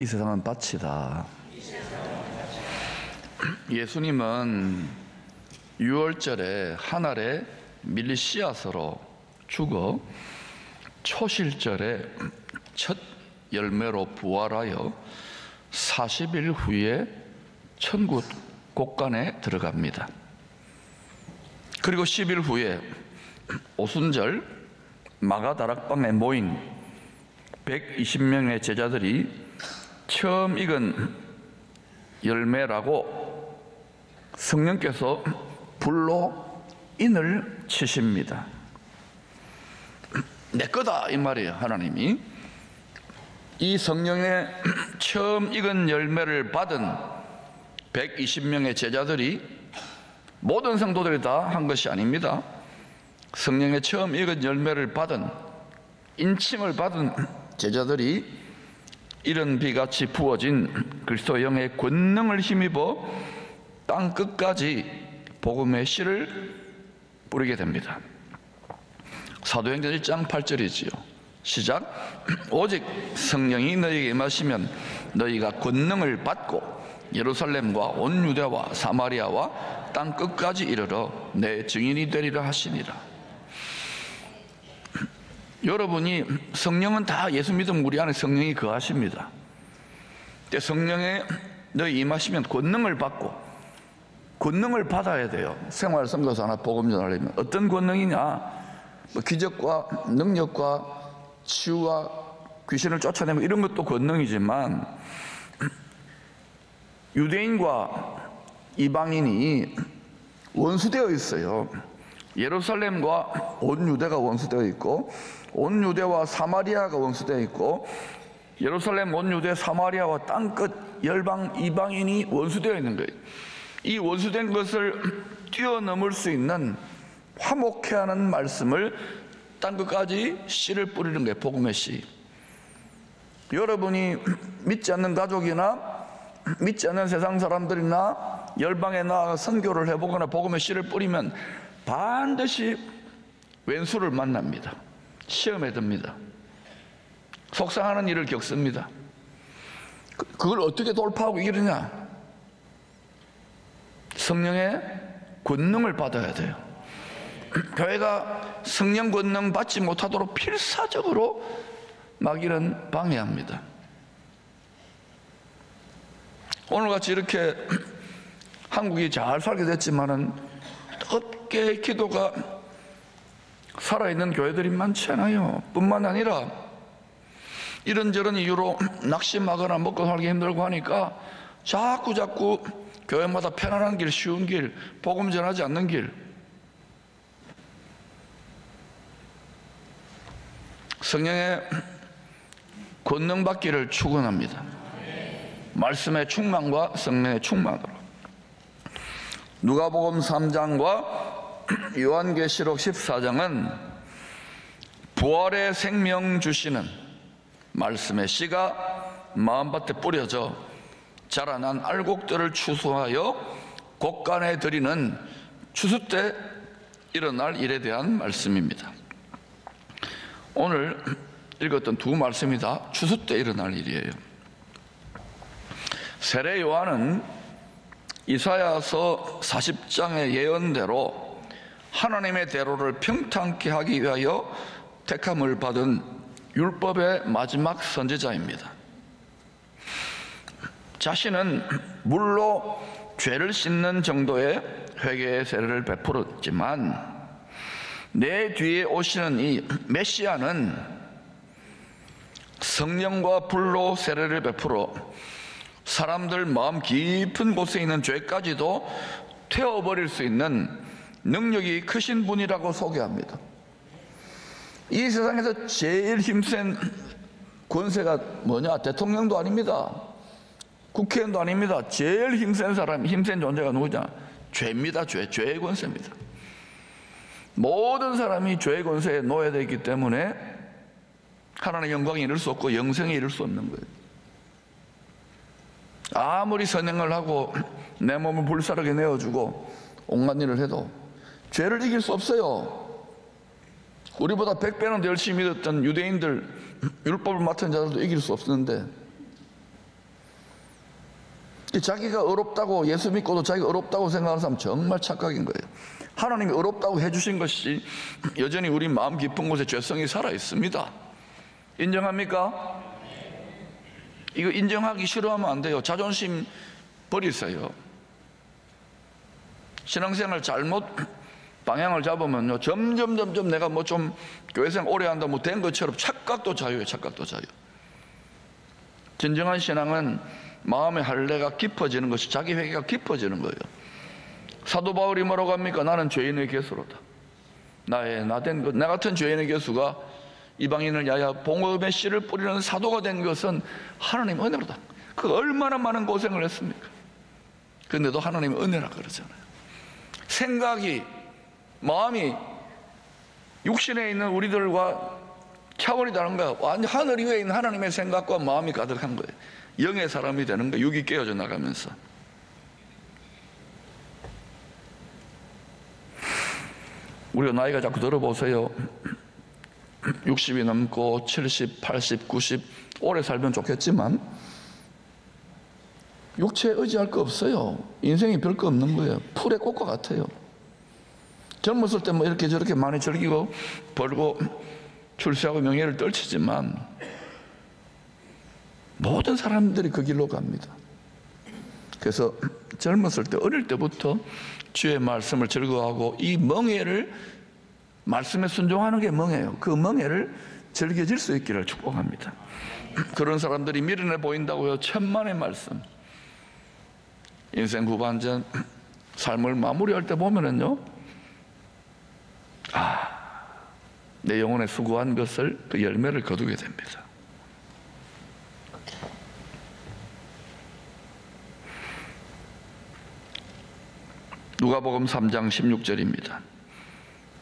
이 세상은 밭이다. 예수님은 유월절에 한 알에 밀리 씨앗으로 죽어 초실절에 첫 열매로 부활하여 40일 후에 천국 곳간에 들어갑니다. 그리고 10일 후에 오순절 마가다락방에 모인 120명의 제자들이 처음 익은 열매라고 성령께서 불로 인을 치십니다. 내 거다 이 말이에요. 하나님이 이 성령의 처음 익은 열매를 받은 120명의 제자들이 모든 성도들이 다 한 것이 아닙니다. 성령의 처음 익은 열매를 받은 인침을 받은 제자들이 이른 비같이 부어진 그리스도 영의 권능을 힘입어 땅 끝까지 복음의 씨를 뿌리게 됩니다. 사도행전 1장 8절이지요. 시작. 오직 성령이 너희에게 임하시면 너희가 권능을 받고 예루살렘과 온 유대와 사마리아와 땅 끝까지 이르러 내 증인이 되리라 하시니라. 여러분이 성령은 다 예수 믿으면 우리 안에 성령이 거하십니다. 근데 성령에 너희 임하시면 권능을 받고, 권능을 받아야 돼요. 생활 선교사나 복음 전하려면 어떤 권능이냐? 뭐 기적과 능력과 치유와 귀신을 쫓아내고 이런 것도 권능이지만, 유대인과 이방인이 원수되어 있어요. 예루살렘과 온 유대가 원수되어 있고, 온 유대와 사마리아가 원수되어 있고, 예루살렘, 온 유대, 사마리아와 땅끝 열방 이방인이 원수되어 있는 거예요. 이 원수된 것을 뛰어넘을 수 있는 화목해 하는 말씀을 땅끝까지 씨를 뿌리는 거예요. 복음의 씨. 여러분이 믿지 않는 가족이나 믿지 않는 세상 사람들이나 열방에 나아가 선교를 해보거나 복음의 씨를 뿌리면 반드시 왼수를 만납니다. 시험에 듭니다. 속상하는 일을 겪습니다. 그걸 어떻게 돌파하고 이기느냐? 성령의 권능을 받아야 돼요. 교회가 성령 권능 받지 못하도록 필사적으로 막 이런 방해합니다. 오늘같이 이렇게 한국이 잘 살게 됐지만은 어깨 기도가 살아있는 교회들이 많지 않아요. 뿐만 아니라 이런저런 이유로 낙심하거나 먹고 살기 힘들고 하니까 자꾸 교회마다 편안한 길, 쉬운 길, 복음 전하지 않는 길, 성령의 권능 받기를 축원합니다. 말씀의 충만과 성령의 충만으로. 누가복음 3장과 요한계시록 14장은 부활의 생명 주시는 말씀의 씨가 마음밭에 뿌려져 자라난 알곡들을 추수하여 곳간에 드리는 추수 때 일어날 일에 대한 말씀입니다. 오늘 읽었던 두 말씀이 다 추수 때 일어날 일이에요. 세례 요한은 이사야서 40장의 예언대로 하나님의 대로를 평탄케 하기 위하여 택함을 받은 율법의 마지막 선지자입니다. 자신은 물로 죄를 씻는 정도의 회개의 세례를 베풀었지만 내 뒤에 오시는 이 메시아는 성령과 불로 세례를 베풀어 사람들 마음 깊은 곳에 있는 죄까지도 태워버릴 수 있는 능력이 크신 분이라고 소개합니다. 이 세상에서 제일 힘센 권세가 뭐냐? 대통령도 아닙니다. 국회의원도 아닙니다. 제일 힘센 사람, 힘센 존재가 누구냐? 죄입니다. 죄의 권세입니다. 모든 사람이 죄의 권세에 놓여져 있기 때문에 하나님의 영광에 이를 수 없고 영생에 이를 수 없는 거예요. 아무리 선행을 하고 내 몸을 불사르게 내어주고 온갖 일을 해도 죄를 이길 수 없어요. 우리보다 100배는 더 열심히 믿었던 유대인들, 율법을 맡은 자들도 이길 수 없었는데 자기가 어렵다고, 예수 믿고도 자기가 어렵다고 생각하는 사람 정말 착각인 거예요. 하나님이 어렵다고 해주신 것이 여전히 우리 마음 깊은 곳에 죄성이 살아 있습니다. 인정합니까? 이거 인정하기 싫어하면 안 돼요. 자존심 버리세요. 신앙생활 잘못 방향을 잡으면요, 점점 내가 뭐 좀 교회생활 오래 한다 뭐 된 것처럼 착각도 자유예요. 착각도 자유. 진정한 신앙은 마음의 할례가 깊어지는 것이, 자기 회개가 깊어지는 거예요. 사도 바울이 뭐라고 합니까? 나는 죄인의 개수로다. 나된 것, 나 같은 죄인의 개수가 이방인을 야야 봉업의 씨를 뿌리는 사도가 된 것은 하나님의 은혜로다. 그 얼마나 많은 고생을 했습니까? 그런데도 하나님의 은혜라 그러잖아요. 생각이, 마음이 육신에 있는 우리들과 차원이 다른 거야. 완전 하늘 위에 있는 하나님의 생각과 마음이 가득한 거예요. 영의 사람이 되는 거예요. 육이 깨어져 나가면서. 우리가 나이가 자꾸 들어보세요. 60이 넘고 70, 80, 90 오래 살면 좋겠지만 육체에 의지할 거 없어요. 인생이 별 거 없는 거예요. 풀의 꽃과 같아요. 젊었을 때 뭐 이렇게 저렇게 많이 즐기고 벌고 출세하고 명예를 떨치지만 모든 사람들이 그 길로 갑니다. 그래서 젊었을 때, 어릴 때부터 주의 말씀을 즐거워하고 이 멍에를, 말씀에 순종하는 게 멍에예요. 그 멍에를 즐겨질 수 있기를 축복합니다. 그런 사람들이 미련해 보인다고요. 천만의 말씀. 인생 후반전 삶을 마무리할 때 보면은요, 내 영혼에 수고한 것을, 그 열매를 거두게 됩니다. 누가복음 3장 16절입니다.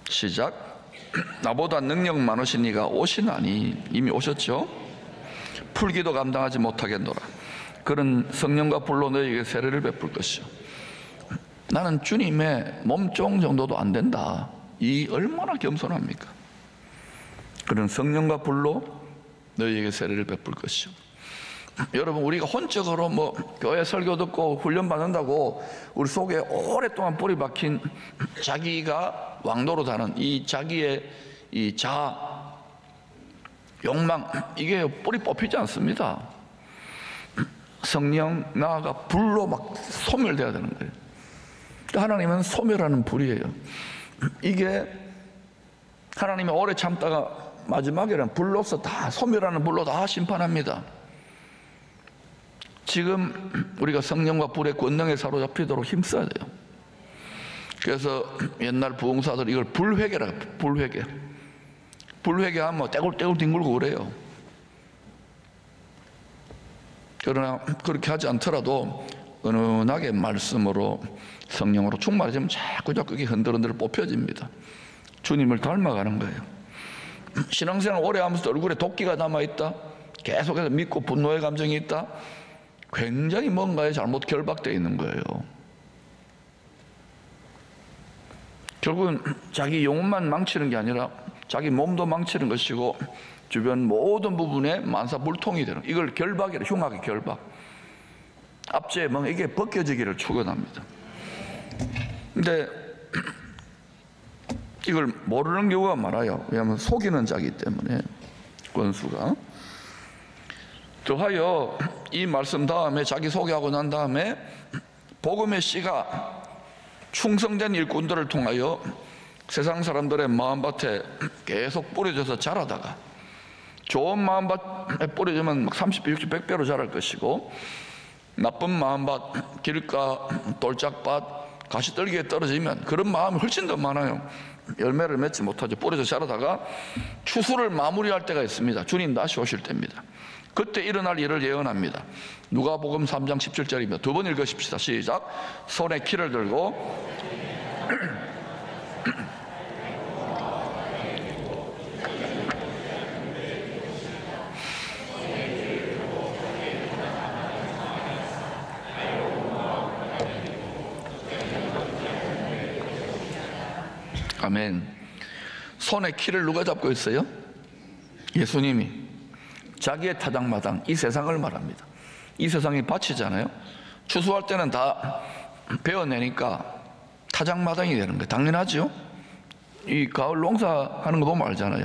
시작. 나보다 능력 많으신 이가 오시나니, 이미 오셨죠? 풀기도 감당하지 못하겠노라. 그런 성령과 불로 너희에게 세례를 베풀 것이요. 나는 주님의 몸종 정도도 안 된다. 이 얼마나 겸손합니까? 그런 성령과 불로 너희에게 세례를 베풀 것이요. 여러분, 우리가 혼적으로 뭐 교회 설교 듣고 훈련 받는다고 우리 속에 오랫동안 뿌리 박힌 자기가 왕노릇하는 이 자기의 이 자아, 욕망, 이게 뿌리 뽑히지 않습니다. 성령, 나아가 불로 막 소멸돼야 되는 거예요. 하나님은 소멸하는 불이에요. 이게 하나님이 오래 참다가 마지막에는 불로서 다, 소멸하는 불로 다 심판합니다. 지금 우리가 성령과 불의 권능에 사로잡히도록 힘써야 돼요. 그래서 옛날 부흥사들 이걸 불회개라고 해요. 불회개. 불회개하면 떼굴떼굴 뒹굴고 그래요. 그러나 그렇게 하지 않더라도 은은하게 말씀으로, 성령으로 충만해지면 자꾸 그게 흔들흔들 뽑혀집니다. 주님을 닮아가는 거예요. 신앙생활 오래 하면서 얼굴에 도끼가 남아있다, 계속해서 믿고 분노의 감정이 있다, 굉장히 뭔가에 잘못 결박되어 있는 거예요. 결국은 자기 영혼만 망치는 게 아니라 자기 몸도 망치는 것이고 주변 모든 부분에 만사불통이 되는, 이걸 결박이라, 흉악의 결박. 앞죄의 멍, 이게 벗겨지기를 축원합니다. 근데 이걸 모르는 경우가 많아요. 왜냐하면 속이는 자이기 때문에, 권수가. 더하여 이 말씀 다음에, 자기 소개하고 난 다음에 복음의 씨가 충성된 일꾼들을 통하여 세상 사람들의 마음밭에 계속 뿌려져서 자라다가, 좋은 마음밭에 뿌려지면 막 30배, 60배, 100배로 자랄 것이고, 나쁜 마음밭, 길가, 돌짝밭, 가시떨기에 떨어지면 그런 마음이 훨씬 더 많아요. 열매를 맺지 못하죠. 뿌려져 자라다가 추수를 마무리할 때가 있습니다. 주님 다시 오실 때입니다. 그때 일어날 일을 예언합니다. 누가복음 3장 17절입니다. 두 번 읽으십시다. 시작. 손에 키를 들고 아멘. 손에 키를 누가 잡고 있어요? 예수님이. 자기의 타당마당, 이 세상을 말합니다. 이 세상이 밭이잖아요. 추수할 때는 다 베어내니까 타작마당이 되는 거예요. 당연하죠. 이 가을 농사하는 거 보면 알잖아요.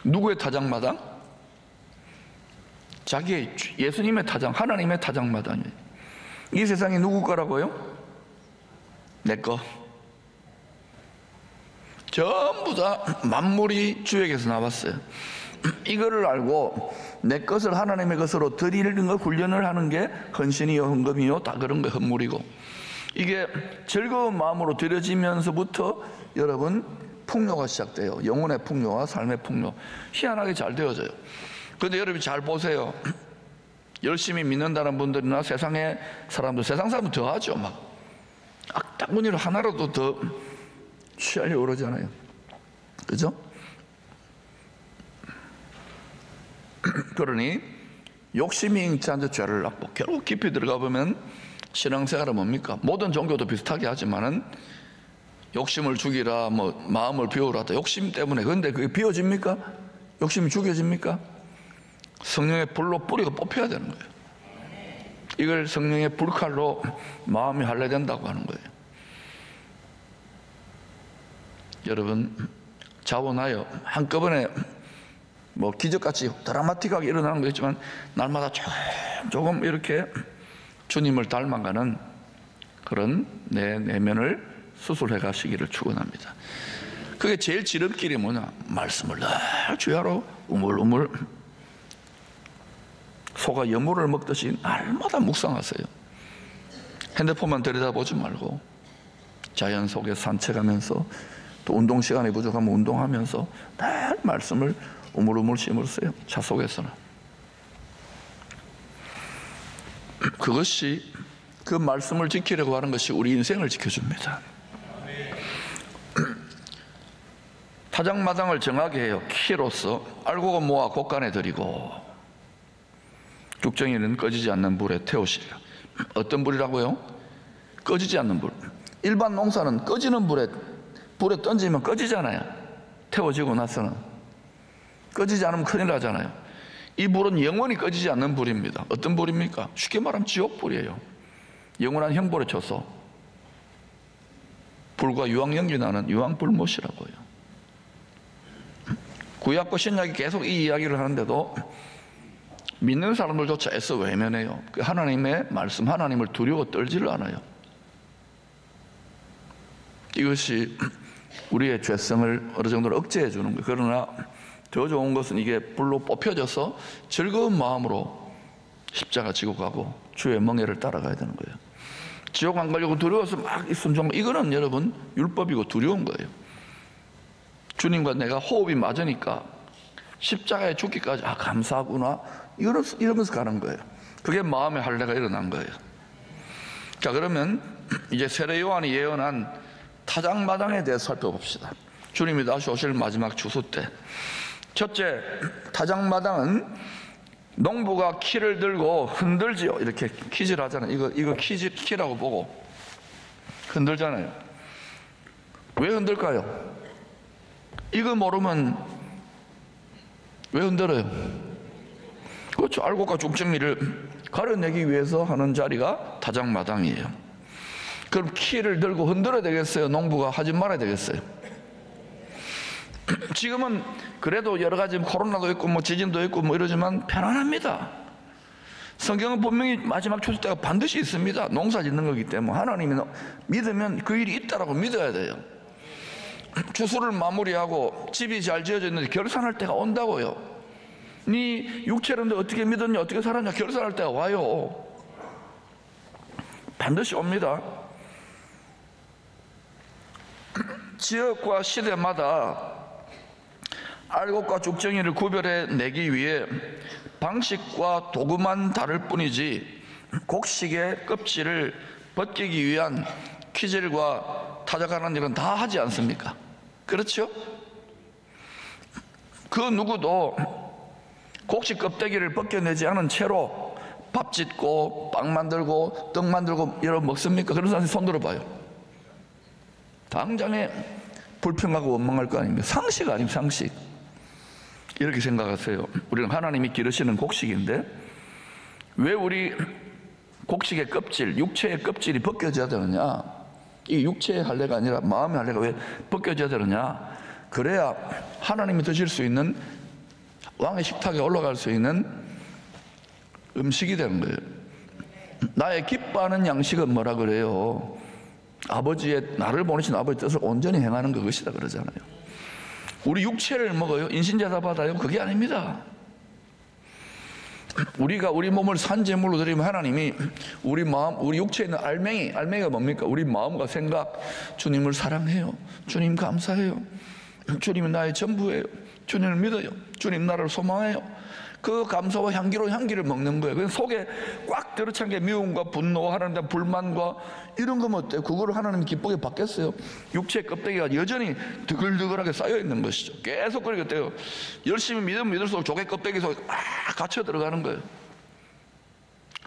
누구의 타작마당? 자기의, 예수님의 타작, 하나님의 타작마당이에요. 이 세상이 누구 거라고요? 내 거. 전부 다 만물이 주에게서 나왔어요. 이거를 알고 내 것을 하나님의 것으로 드리는 거 훈련을 하는 게 헌신이요 헌금이요 다 그런 거 헌물이고, 이게 즐거운 마음으로 드려지면서부터 여러분 풍요가 시작돼요. 영혼의 풍요와 삶의 풍요. 희한하게 잘 되어져요. 그런데 여러분이 잘 보세요. 열심히 믿는다는 분들이나 세상의 사람들, 세상 사람은 더 하죠. 막 악다구니를 하나라도 더 취하려고 그러잖아요. 그죠? 그러니 욕심이 잉태한 죄를 낳고, 결국 깊이 들어가 보면 신앙생활은 뭡니까? 모든 종교도 비슷하게 하지만은 욕심을 죽이라, 뭐 마음을 비우라, 욕심 때문에. 그런데 그게 비워집니까? 욕심이 죽여집니까? 성령의 불로 뿌리가 뽑혀야 되는 거예요. 이걸 성령의 불칼로 마음이 할례된다고 하는 거예요. 여러분, 자원하여 한꺼번에 뭐 기적같이 드라마틱하게 일어나는 거 있지만 날마다 조금 이렇게 주님을 닮아가는 그런 내 내면을 수술해 가시기를 축원합니다. 그게 제일 지름길이 뭐냐? 말씀을 늘 주야로 우물우물 소가 여물을 먹듯이 날마다 묵상하세요. 핸드폰만 들여다보지 말고 자연 속에 산책하면서, 또 운동 시간이 부족하면 운동하면서 늘 말씀을 우물우물 심으세요. 차 속에서는. 그것이, 그 말씀을 지키려고 하는 것이 우리 인생을 지켜줍니다. 타작마당을 정하게 해요. 키로서 알곡은 모아 곳간에 들이고 죽정이는 꺼지지 않는 불에 태우시리라. 어떤 불이라고요? 꺼지지 않는 불. 일반 농사는 꺼지는 불에 던지면 꺼지잖아요. 태워지고 나서는. 꺼지지 않으면 큰일 나잖아요. 이 불은 영원히 꺼지지 않는 불입니다. 어떤 불입니까? 쉽게 말하면 지옥불이에요. 영원한 형벌에 쳐서 불과 유황연기 나는 유황불못이라고요. 구약과 신약이 계속 이 이야기를 하는데도 믿는 사람들조차 애써 외면해요. 하나님의 말씀, 하나님을 두려워 떨지를 않아요. 이것이 우리의 죄성을 어느 정도로 억제해 주는 거예요. 그러나 더 좋은 것은 이게 불로 뽑혀져서 즐거운 마음으로 십자가 지고 가고 주의 멍에를 따라가야 되는 거예요. 지옥 안 가려고 두려워서 막 순종, 이거는 여러분 율법이고 두려운 거예요. 주님과 내가 호흡이 맞으니까 십자가에 죽기까지 감사하구나 이러면서 가는 거예요. 그게 마음의 할례가 일어난 거예요. 자, 그러면 이제 세례 요한이 예언한 타작마당에 대해서 살펴봅시다. 주님이 다시 오실 마지막 추수 때, 첫째, 타작마당은 농부가 키를 들고 흔들지요. 이렇게 키질 하잖아요. 이거 키라고 보고 흔들잖아요. 왜 흔들까요? 이거 모르면 왜 흔들어요? 그렇죠. 알곡과 죽정이를 가려내기 위해서 하는 자리가 타작마당이에요. 그럼 키를 들고 흔들어야 되겠어요? 농부가 하지 말아야 되겠어요? 지금은 그래도 여러 가지 코로나도 있고 뭐 지진도 있고 뭐 이러지만 편안합니다. 성경은 분명히 마지막 추수 때가 반드시 있습니다. 농사 짓는 거기 때문에 하나님이 믿으면 그 일이 있다라고 믿어야 돼요. 추수를 마무리하고 집이 잘 지어져 있는데 결산할 때가 온다고요. 네 육체로는 어떻게 믿었냐, 어떻게 살았냐, 결산할 때가 와요. 반드시 옵니다. 지역과 시대마다 알곡과 죽정이를 구별해 내기 위해 방식과 도구만 다를 뿐이지 곡식의 껍질을 벗기기 위한 키질과 타작하는 일은 다 하지 않습니까? 그렇죠? 그 누구도 곡식 껍데기를 벗겨내지 않은 채로 밥 짓고 빵 만들고 떡 만들고 이러 먹습니까? 그런 사람이 손 들어봐요. 당장에 불평하고 원망할 거 아닙니까? 상식 아닙니까? 상식. 이렇게 생각하세요. 우리는 하나님이 기르시는 곡식인데 왜 우리 곡식의 껍질, 육체의 껍질이 벗겨져야 되느냐? 이 육체의 할례가 아니라 마음의 할례가 왜 벗겨져야 되느냐? 그래야 하나님이 드실 수 있는, 왕의 식탁에 올라갈 수 있는 음식이 되는 거예요. 나의 기뻐하는 양식은 뭐라 그래요? 아버지의, 나를 보내신 아버지의 뜻을 온전히 행하는 그것이다 그러잖아요. 우리 육체를 먹어요? 인신제사 받아요? 그게 아닙니다. 우리가 우리 몸을 산제물로 드리면 하나님이 우리 마음, 우리 육체에 있는 알맹이가 뭡니까? 우리 마음과 생각, 주님을 사랑해요, 주님 감사해요, 주님이 나의 전부예요, 주님을 믿어요, 주님 나를 소망해요. 그 감사와 향기를 먹는 거예요. 그래서 속에 꽉 들어찬 게 미움과 분노와 하나님에 대한 불만과 이런 거면 어때요? 그거를 하나님 기쁘게 받겠어요? 육체의 껍데기가 여전히 드글드글하게 쌓여 있는 것이죠. 계속 그렇게 어때요? 열심히 믿으면 믿을수록 조개 껍데기 속에 갇혀 들어가는 거예요.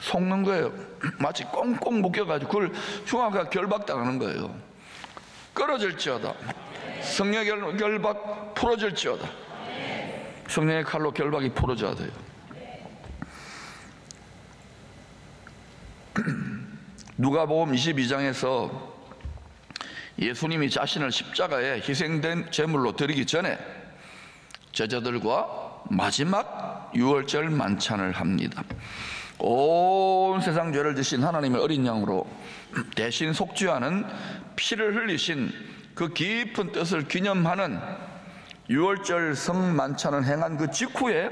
속는 거예요. 마치 꽁꽁 묶여가지고 그걸 흉아가 결박당하는 거예요. 끊어질지어다. 성령의 결박 풀어질지어다. 성령의 칼로 결박이 풀어져야 돼요. 누가복음 22장에서 예수님이 자신을 십자가에 희생된 제물로 드리기 전에 제자들과 마지막 유월절 만찬을 합니다. 온 세상 죄를 지신 하나님의 어린 양으로 대신 속죄하는 피를 흘리신 그 깊은 뜻을 기념하는 유월절 성만찬을 행한 그 직후에,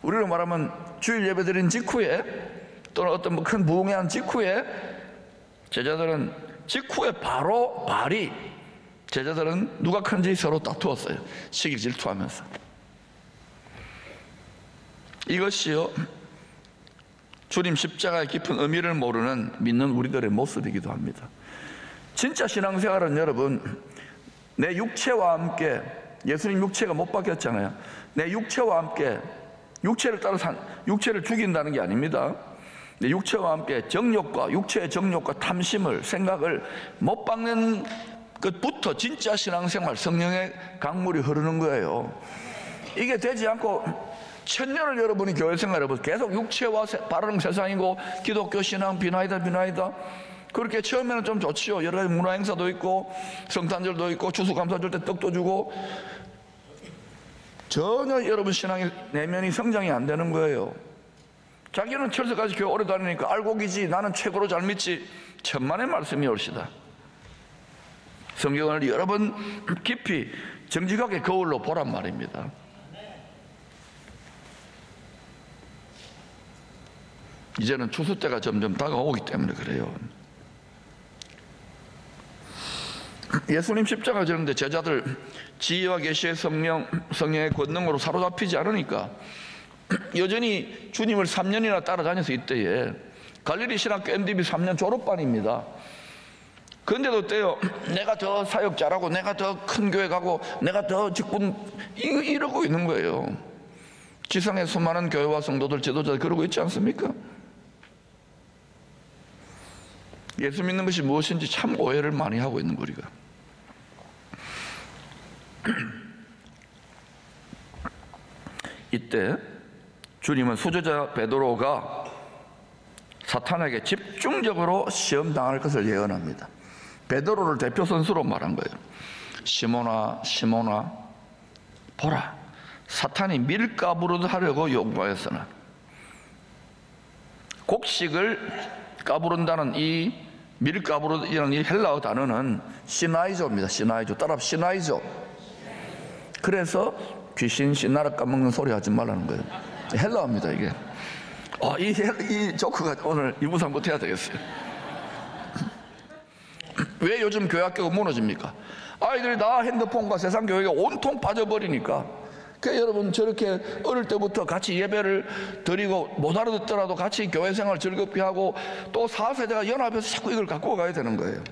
우리로 말하면 주일 예배 드린 직후에, 또는 어떤 큰 부흥회한 직후에, 제자들은 직후에 바로 제자들은 누가 큰지 서로 다투었어요. 시기 질투하면서. 이것이요, 주님 십자가의 깊은 의미를 모르는 믿는 우리들의 모습이기도 합니다. 진짜 신앙생활은 여러분, 내 육체와 함께, 예수님 육체가 못 바뀌었잖아요. 내 육체와 함께, 육체를 따라 육체를 죽인다는 게 아닙니다. 내 육체와 함께 정욕과, 육체의 정욕과 탐심을, 생각을 못 박는 것부터 진짜 신앙생활, 성령의 강물이 흐르는 거예요. 이게 되지 않고 천년을 여러분이 교회 생활을 해보세요. 계속 육체와 바르는 세상이고 기독교 신앙 비나이다. 그렇게 처음에는 좀 좋지요. 여러 가지 문화 행사도 있고 성탄절도 있고 추수감사절 때 떡도 주고, 전혀 여러분 신앙의 내면이 성장이 안 되는 거예요. 자기는 철석까지 교회 오래 다니니까 알곡이지, 나는 최고로 잘 믿지. 천만의 말씀이 옳시다. 성경을 여러 번 깊이 정직하게 거울로 보란 말입니다. 이제는 추수 때가 점점 다가오기 때문에 그래요. 예수님 십자가 지는데 제자들 지혜와 계시의 성령의 권능으로 사로잡히지 않으니까 여전히 주님을 3년이나 따라다녀서 이때에 갈릴리 신학교 MDB 3년 졸업반입니다. 그런데도 어때요? 내가 더 사역 잘하고, 내가 더 큰 교회 가고, 내가 더 직분, 이러고 있는 거예요. 지상의 수많은 교회와 성도들, 지도자들 그러고 있지 않습니까? 예수 믿는 것이 무엇인지 참 오해를 많이 하고 있는 거, 우리가. 이때 주님은 수제자 베드로가 사탄에게 집중적으로 시험당할 것을 예언합니다. 베드로를 대표 선수로 말한 거예요. 시몬아, 보라, 사탄이 밀가부르듯 하려고 요구하였으나. 곡식을 까부른다는 이 밀가부르이라는 이 헬라어 단어는 시나이조입니다. 시나이조, 따라 시나이조. 그래서 귀신 씨나락 까먹는 소리 하지 말라는 거예요. 헬라어입니다, 이게. 이 조크가 오늘 이부상부터 해야 되겠어요. 왜 요즘 교회 학교가 무너집니까? 아이들이 다 핸드폰과 세상 교육에 온통 빠져버리니까. 그러니까 여러분, 저렇게 어릴 때부터 같이 예배를 드리고 못 알아듣더라도 같이 교회 생활 즐겁게 하고, 또 4세대가 연합해서 자꾸 이걸 갖고 가야 되는 거예요.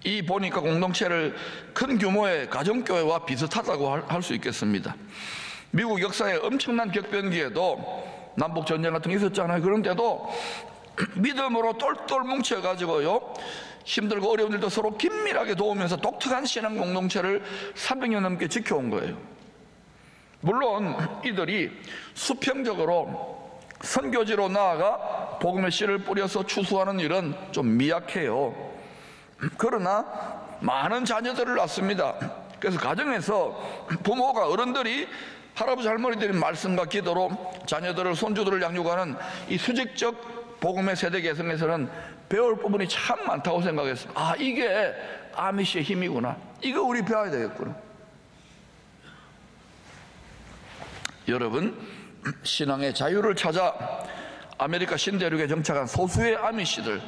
이 보니까 공동체를 큰 규모의 가정교회와 비슷하다고 할 수 있겠습니다. 미국 역사에 엄청난 격변기에도 남북전쟁 같은 게 있었잖아요. 그런데도 믿음으로 똘똘 뭉쳐가지고요, 힘들고 어려운 일도 서로 긴밀하게 도우면서 독특한 신앙 공동체를 300년 넘게 지켜온 거예요. 물론 이들이 수평적으로 선교지로 나아가 복음의 씨를 뿌려서 추수하는 일은 좀 미약해요. 그러나 많은 자녀들을 낳습니다. 그래서 가정에서 부모가, 어른들이, 할아버지 할머니들이 말씀과 기도로 자녀들을, 손주들을 양육하는 이 수직적 복음의 세대 개성에서는 배울 부분이 참 많다고 생각했습니다. 아, 이게 아미시의 힘이구나. 이거 우리 배워야 되겠구나. 여러분, 신앙의 자유를 찾아 아메리카 신대륙에 정착한 소수의 아미시들,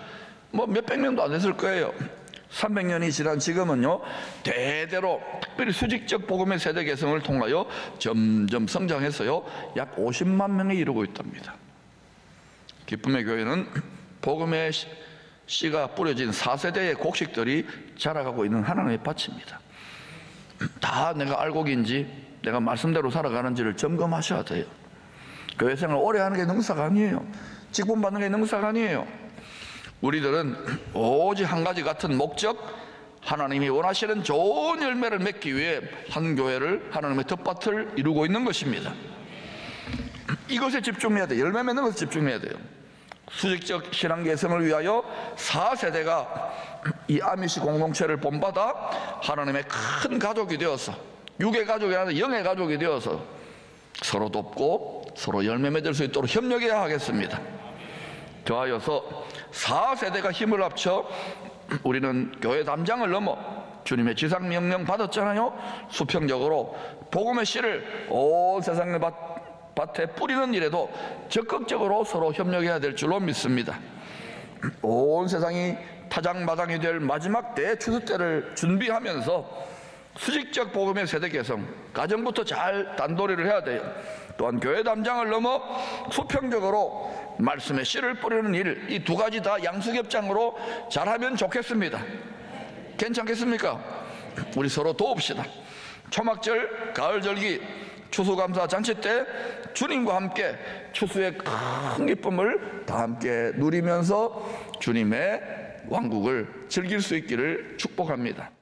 뭐 몇백 명도 안 됐을 거예요. 300년이 지난 지금은요, 대대로 특별히 수직적 복음의 세대 개성을 통하여 점점 성장해서요, 약 50만 명에 이르고 있답니다. 기쁨의 교회는 복음의 씨가 뿌려진 4세대의 곡식들이 자라가고 있는 하나님의 밭입니다. 다 내가 알곡인지 내가 말씀대로 살아가는지를 점검하셔야 돼요. 교회 생활 오래 하는 게 능사가 아니에요. 직분 받는 게 능사가 아니에요. 우리들은 오직 한 가지 같은 목적, 하나님이 원하시는 좋은 열매를 맺기 위해 한 교회를, 하나님의 텃밭을 이루고 있는 것입니다. 이것에 집중해야 돼요. 열매 맺는 것에 집중해야 돼요. 수직적 신앙 개성을 위하여 4세대가 이 아미시 공동체를 본받아 하나님의 큰 가족이 되어서, 육의 가족이 아니라 영의 가족이 되어서 서로 돕고 서로 열매 맺을 수 있도록 협력해야 하겠습니다. 더하여서 4세대가 힘을 합쳐 우리는 교회 담장을 넘어 주님의 지상명령 받았잖아요. 수평적으로 복음의 씨를 온 세상의 밭에 뿌리는 일에도 적극적으로 서로 협력해야 될 줄로 믿습니다. 온 세상이 타작마당이 될 마지막 대추수 때를 준비하면서 수직적 복음의 세대 개성, 가정부터 잘 단도리를 해야 돼요. 또한 교회 담장을 넘어 수평적으로 말씀의 씨를 뿌리는 일, 이 두 가지 다 양수겹장으로 잘하면 좋겠습니다. 괜찮겠습니까? 우리 서로 도웁시다. 초막절, 가을절기, 추수감사 잔치 때 주님과 함께 추수의 큰 기쁨을 다 함께 누리면서 주님의 왕국을 즐길 수 있기를 축복합니다.